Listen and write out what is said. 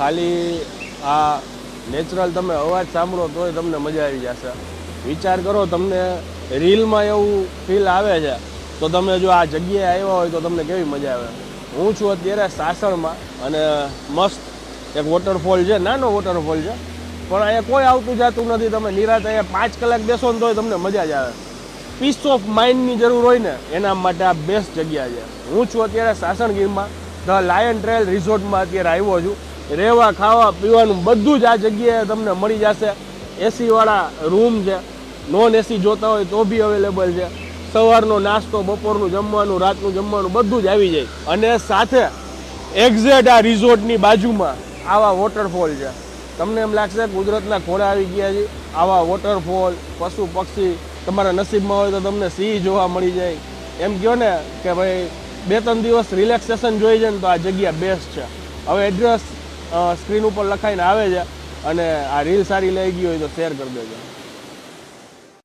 ખાલી આ નેચરલ તમે અવાજ સાંભળો તોય તમને મજા આવી જશે. વિચાર કરો, તમને રીલમાં એવું ફીલ આવે છે તો તમે જો આ જગ્યાએ આવ્યા હોય તો તમને કેવી મજા આવે. હું છું અત્યારે સાસણમાં અને મસ્ત એક વોટરફોલ છે, નાનો વોટરફોલ છે, પણ અહીંયા કોઈ આવતું જતું નથી. તમે નિરાંતે અહીંયા 5 કલાક બેસો ને તોય તમને મજા જ આવે. પીસ ઓફ માઇન્ડની જરૂર હોય ને એના માટે આ બેસ્ટ જગ્યા છે. હું છું અત્યારે સાસણગીરમાં ધ લાયન ટ્રેલ રિઝોર્ટમાં અત્યારે આવ્યો છું. રહેવા ખાવા પીવાનું બધું જ આ જગ્યાએ તમને મળી જશે. એસીવાળા રૂમ છે, નોન એસી જોતા હોય તો બી અવેલેબલ છે. સવારનો નાસ્તો, બપોરનું જમવાનું, રાતનું જમવાનું બધું જ આવી જાય. અને સાથે એક્ઝેક્ટ આ રિઝોર્ટની બાજુમાં આવા વોટરફોલ છે. તમને એમ લાગશે કુદરતના ખોળા આવી ગયા છે. આવા વોટરફોલ, પશુ પક્ષી, તમારા નસીબમાં હોય તો તમને સિંહ જોવા મળી જાય. એમ કહો ને કે ભાઈ 2-3 દિવસ રિલેક્સેશન જોઈ જાય ને તો આ જગ્યા બેસ્ટ છે. હવે એડ્રેસ સ્ક્રીન ઉપર લખાઈને આવે છે અને આ રીલ સારી લાગી હોય તો શેર કરી દેજો.